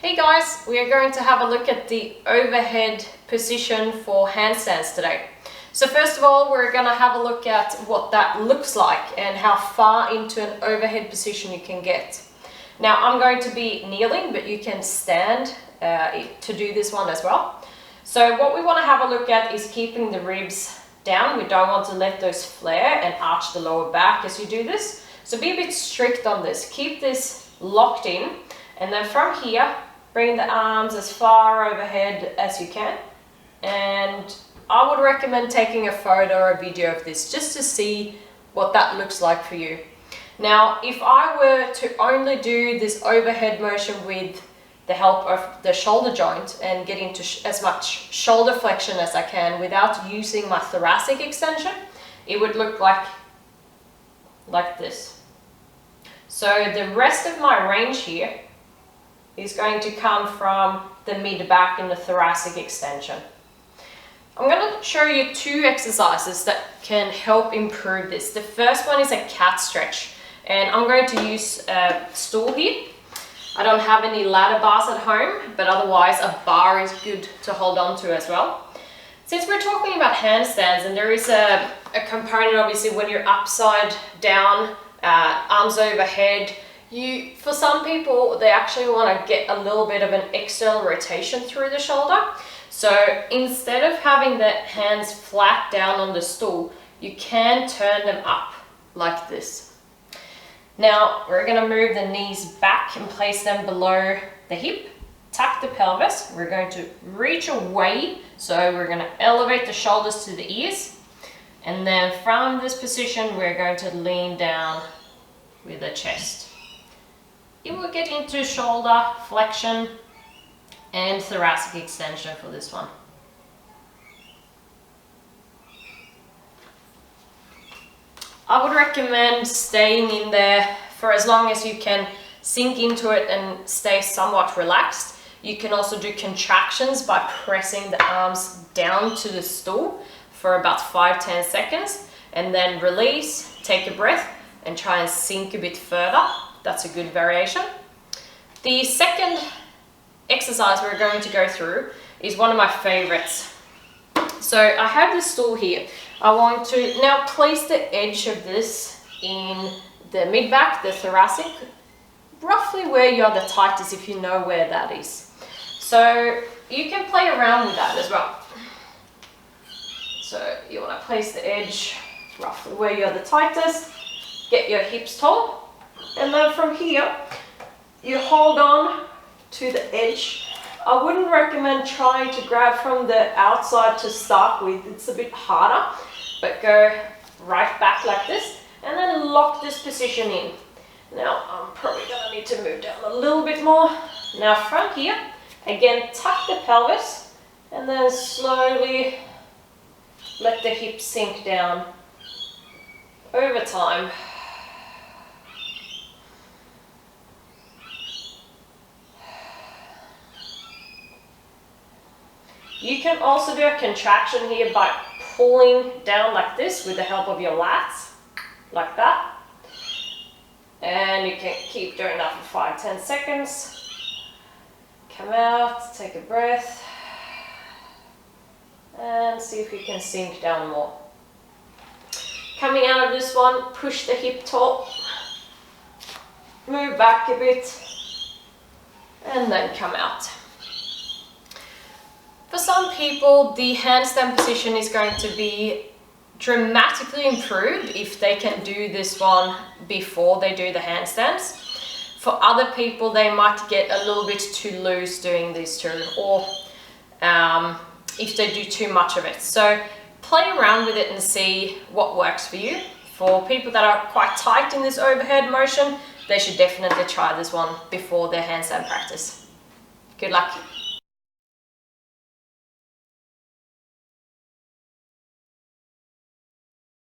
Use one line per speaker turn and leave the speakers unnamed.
Hey guys, we are going to have a look at the overhead position for handstands today. So first of all, we're going to have a look at what that looks like and how far into an overhead position you can get. Now I'm going to be kneeling, but you can stand to do this one as well. So what we want to have a look at is keeping the ribs down. We don't want to let those flare and arch the lower back as you do this. So be a bit strict on this. Keep this locked in, and then from here, bring the arms as far overhead as you can. And I would recommend taking a photo or a video of this just to see what that looks like for you. Now, if I were to only do this overhead motion with the help of the shoulder joint and get into as much shoulder flexion as I can without using my thoracic extension, it would look like this. So the rest of my range here is going to come from the mid-back and the thoracic extension. I'm going to show you two exercises that can help improve this. The first one is a cat stretch, and I'm going to use a stool here. I don't have any ladder bars at home, but otherwise a bar is good to hold on to as well. Since we're talking about handstands, and there is a component obviously when you're upside down, arms overhead, for some people, they actually want to get a little bit of an external rotation through the shoulder. So instead of having the hands flat down on the stool, you can turn them up like this. Now we're going to move the knees back and place them below the hip. Tuck the pelvis. We're going to reach away. So we're going to elevate the shoulders to the ears. And then from this position, we're going to lean down with the chest. You will get into shoulder flexion and thoracic extension for this one. I would recommend staying in there for as long as you can sink into it and stay somewhat relaxed. You can also do contractions by pressing the arms down to the stool for about 5-10 seconds, and then release, take a breath, and try and sink a bit further. That's a good variation. The second exercise we're going to go through is one of my favorites. So I have this stool here. I want to now place the edge of this in the mid-back, the thoracic, roughly where you're the tightest if you know where that is. So you can play around with that as well. So you want to place the edge roughly where you're the tightest, get your hips tall. And then from here, you hold on to the edge. I wouldn't recommend trying to grab from the outside to start with. It's a bit harder, but go right back like this and then lock this position in. Now, I'm probably gonna need to move down a little bit more. Now from here, again, tuck the pelvis and then slowly let the hips sink down over time. You can also do a contraction here by pulling down like this with the help of your lats, like that. And you can keep doing that for 5-10 seconds. Come out, take a breath, and see if you can sink down more. Coming out of this one, push the hip tall, move back a bit, and then come out. For some people, the handstand position is going to be dramatically improved if they can do this one before they do the handstands. For other people, they might get a little bit too loose doing these two, or if they do too much of it. So play around with it and see what works for you. For people that are quite tight in this overhead motion, they should definitely try this one before their handstand practice. Good luck.